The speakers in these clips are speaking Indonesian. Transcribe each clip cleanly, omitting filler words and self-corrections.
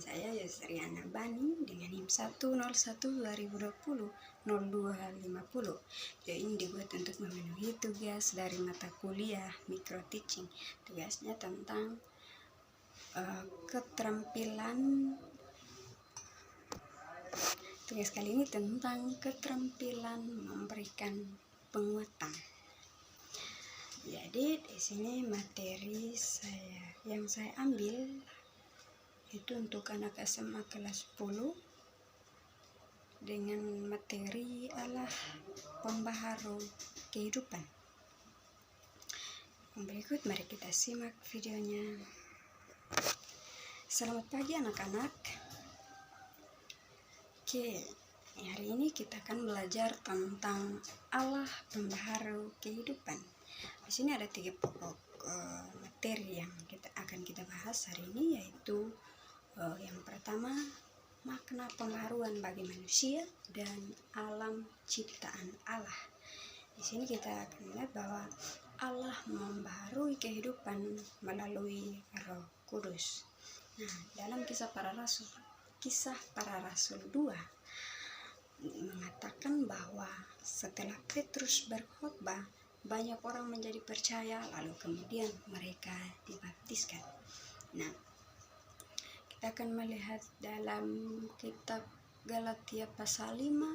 saya Yusriana Bani dengan NIM 101/2020-0250. Video ini dibuat untuk memenuhi tugas dari mata kuliah Micro Teaching. Tugasnya tentang tugas kali ini tentang keterampilan memberikan penguatan. Jadi di sini materi yang saya ambil itu untuk anak SMA kelas 10 dengan materi Allah pembaharu kehidupan. Berikut mari kita simak videonya. Selamat pagi anak-anak. Oke, hari ini kita akan belajar tentang Allah pembaharu kehidupan. Di sini ada 3 pokok materi yang akan kita bahas hari ini, yaitu yang pertama, makna pembaharuan bagi manusia dan alam ciptaan Allah. Di sini kita akan melihat bahwa Allah membaharui kehidupan melalui Roh Kudus. Nah, dalam kisah para rasul 2 mengatakan bahwa setelah Petrus berkhotbah, banyak orang menjadi percaya, lalu kemudian mereka dibaptiskan. Nah, kita akan melihat dalam kitab Galatia pasal 5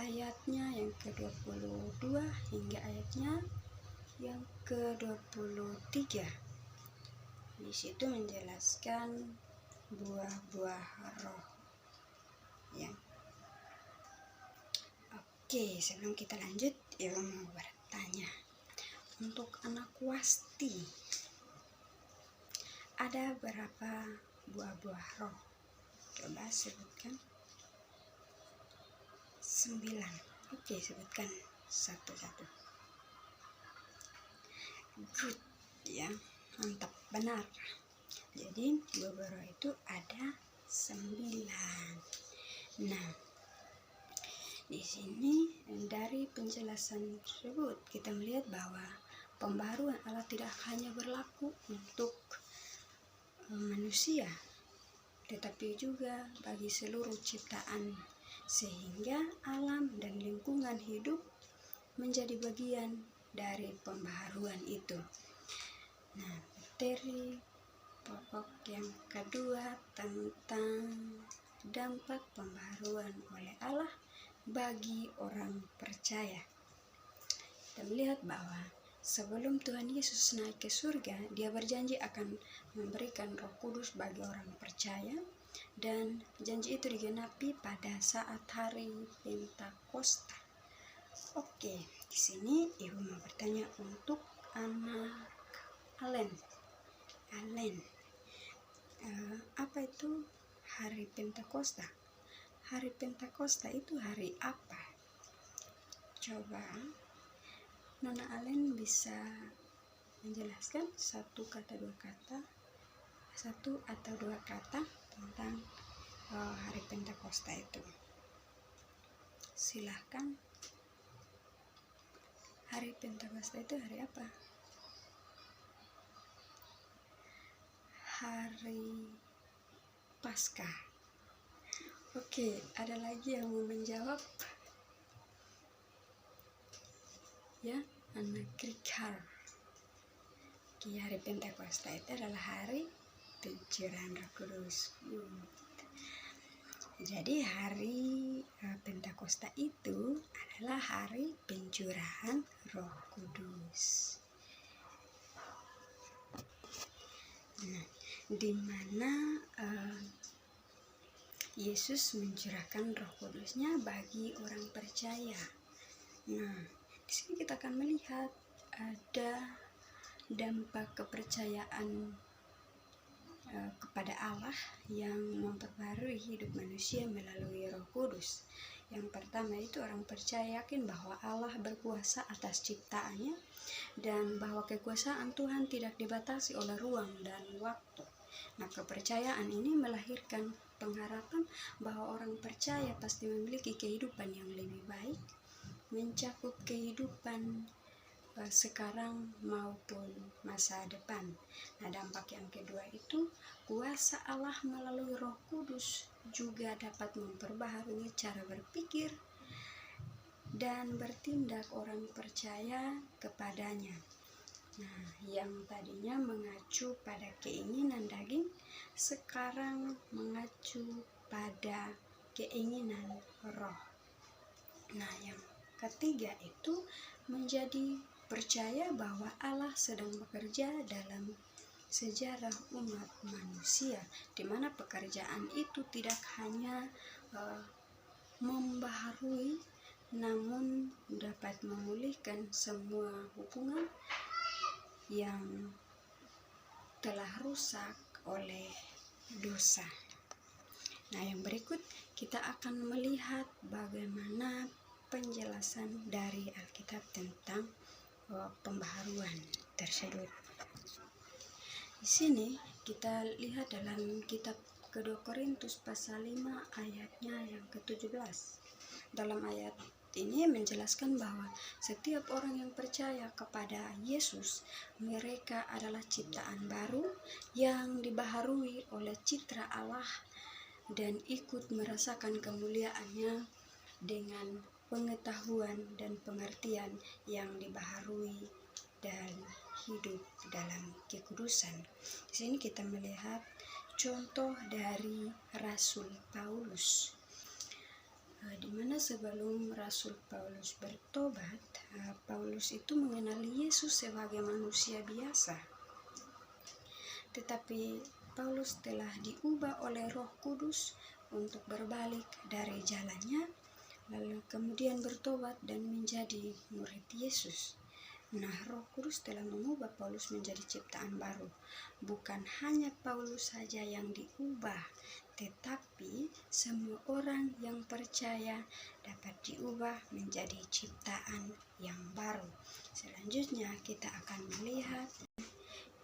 ayatnya yang ke-22 hingga ayatnya yang ke-23. Di situ menjelaskan buah-buah roh. Ya. Oke, sebelum kita lanjut, Ibu mau bertanya. Untuk anak wasti, ada berapa buah-buah roh? Coba sebutkan. 9. Oke, sebutkan satu-satu. Good, ya, mantap, benar. Jadi buah-buah roh itu ada 9. Nah, di sini dari penjelasan tersebut kita melihat bahwa pembaharuan Allah tidak hanya berlaku untuk manusia, tetapi juga bagi seluruh ciptaan, sehingga alam dan lingkungan hidup menjadi bagian dari pembaharuan itu. Nah, materi pokok yang kedua tentang dampak pembaharuan oleh Allah bagi orang percaya. Kita melihat bahwa sebelum Tuhan Yesus naik ke surga, Dia berjanji akan memberikan Roh Kudus bagi orang percaya, dan janji itu digenapi pada saat hari Pentakosta. Oke, di sini Ibu mau bertanya untuk anak Allen. Apa itu hari Pentakosta? Hari Pentakosta itu hari apa? Coba Nona Allen bisa menjelaskan satu atau dua kata tentang hari Pentakosta itu. Silahkan. Hari Pentakosta itu hari apa? Hari Paskah. Oke, ada lagi yang mau menjawab? Ya, anak Krikar. Hari Pentakosta itu adalah hari pencurahan Roh Kudus. Jadi hari Pentakosta itu adalah hari pencurahan Roh Kudus. Nah, di mana Yesus mencurahkan Roh Kudusnya bagi orang percaya. Nah, di sini kita akan melihat ada dampak kepercayaan kepada Allah yang memperbarui hidup manusia melalui Roh Kudus. Yang pertama itu orang percaya yakin bahwa Allah berkuasa atas ciptaannya dan bahwa kekuasaan Tuhan tidak dibatasi oleh ruang dan waktu. Nah, kepercayaan ini melahirkan pengharapan bahwa orang percaya pasti memiliki kehidupan yang lebih baik, mencakup kehidupan sekarang maupun masa depan. Nah, dampak yang kedua itu kuasa Allah melalui Roh Kudus juga dapat memperbaharui cara berpikir dan bertindak orang percaya kepadanya. Nah, yang tadinya mengacu pada keinginan daging, sekarang mengacu pada keinginan roh. Nah, yang ketiga itu menjadi percaya bahwa Allah sedang bekerja dalam sejarah umat manusia, di mana pekerjaan itu tidak hanya membaharui, namun dapat memulihkan semua hubungan yang telah rusak oleh dosa. Nah, yang berikut kita akan melihat bagaimana penjelasan dari Alkitab tentang pembaharuan tersebut. Di sini kita lihat dalam kitab kedua Korintus pasal 5 ayatnya yang ke-17. Dalam ayat ini menjelaskan bahwa setiap orang yang percaya kepada Yesus, mereka adalah ciptaan baru yang dibaharui oleh citra Allah dan ikut merasakan kemuliaannya dengan pengetahuan dan pengertian yang dibaharui dan hidup dalam kekudusan. Di sini kita melihat contoh dari Rasul Paulus, di mana sebelum Rasul Paulus bertobat, Paulus itu mengenali Yesus sebagai manusia biasa. Tetapi Paulus telah diubah oleh Roh Kudus untuk berbalik dari jalannya, lalu kemudian bertobat dan menjadi murid Yesus. Nah, Roh Kudus telah mengubah Paulus menjadi ciptaan baru. Bukan hanya Paulus saja yang diubah, tetapi semua orang yang percaya dapat diubah menjadi ciptaan yang baru. Selanjutnya kita akan melihat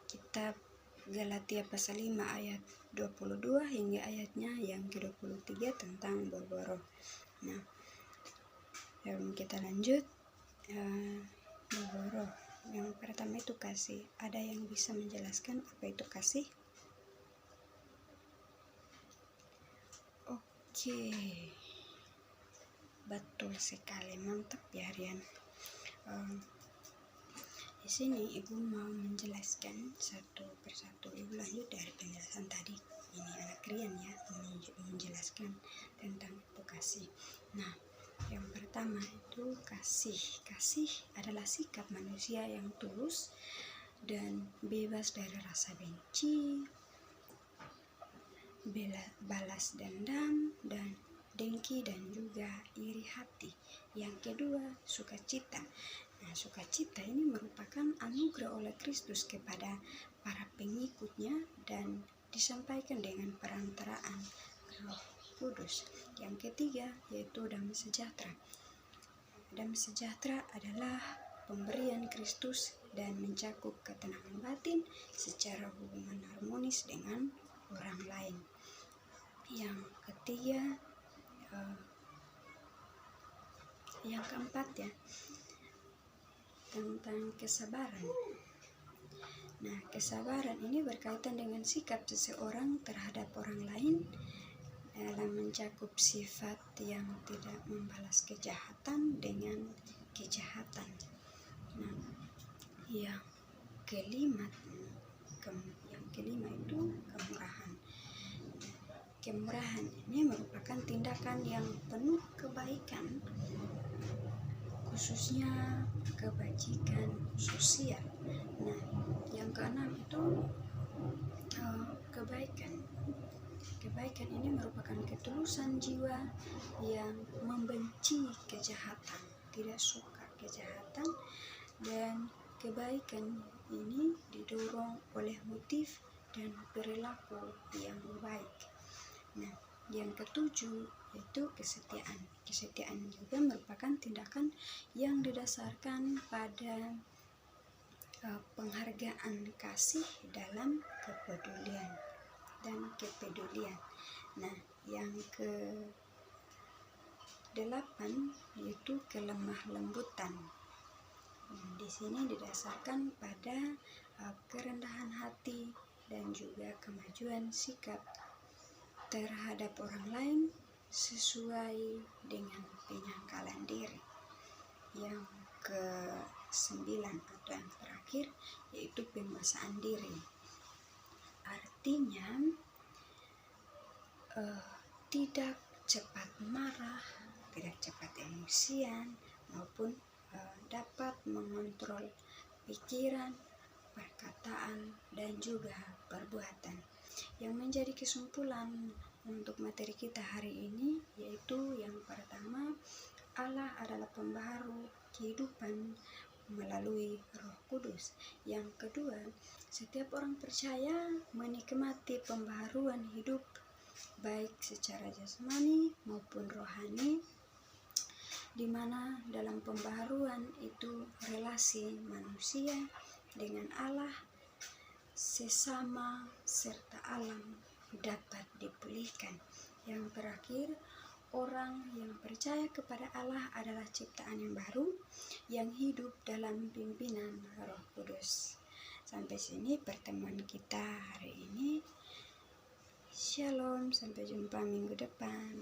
kitab Galatia pasal 5 ayat 22 hingga ayatnya yang ke-23 tentang buah roh. Nah, kita lanjut. Buah roh yang pertama itu kasih. Ada yang bisa menjelaskan apa itu kasih? Oke, betul sekali, mantap ya Rian. Di sini ibu mau menjelaskan satu persatu. Ibu lanjut dari penjelasan tadi. Ini anak Rian ya, menjelaskan tentang itu kasih. Nah, yang pertama itu kasih. Kasih adalah sikap manusia yang tulus dan bebas dari rasa benci, balas dendam, dan dengki, dan juga iri hati. Yang kedua, sukacita. Nah, sukacita ini merupakan anugerah oleh Kristus kepada para pengikutnya dan disampaikan dengan perantaraan Roh Kudus. Yang ketiga yaitu damai sejahtera. Damai sejahtera adalah pemberian Kristus dan mencakup ketenangan batin secara hubungan harmonis dengan orang lain. Yang ketiga, yang keempat ya, tentang kesabaran. Nah, kesabaran ini berkaitan dengan sikap seseorang terhadap orang lain dalam mencakup sifat yang tidak membalas kejahatan dengan kejahatan. Nah, yang kelima itu kemurahan. Kemurahan ini merupakan tindakan yang penuh kebaikan, khususnya kebajikan sosial. Nah, yang keenam itu kebaikan. Kebaikan ini merupakan ketulusan jiwa yang membenci kejahatan, tidak suka kejahatan, dan kebaikan ini didorong oleh motif dan perilaku yang baik. Nah, yang ketujuh yaitu kesetiaan. Kesetiaan juga merupakan tindakan yang didasarkan pada penghargaan kasih dalam kepedulian dan kepedulian. Nah, yang ke-8 yaitu kelemah lembutan. Di sini didasarkan pada kerendahan hati dan juga kemajuan sikap terhadap orang lain sesuai dengan penyangkalan diri. Yang ke-9 atau yang terakhir yaitu penguasaan diri. Artinya tidak cepat marah, tidak cepat emosian, maupun dapat mengontrol pikiran, perkataan, dan juga perbuatan. Yang menjadi kesimpulan untuk materi kita hari ini yaitu yang pertama, Allah adalah pembaharu kehidupan melalui Roh Kudus. Yang kedua, setiap orang percaya menikmati pembaharuan hidup baik secara jasmani maupun rohani, di mana dalam pembaharuan itu relasi manusia dengan Allah, sesama, serta alam dapat dipulihkan. Yang terakhir, orang yang percaya kepada Allah adalah ciptaan yang baru yang hidup dalam pimpinan Roh Kudus. Sampai sini pertemuan kita hari ini. Shalom, sampai jumpa minggu depan.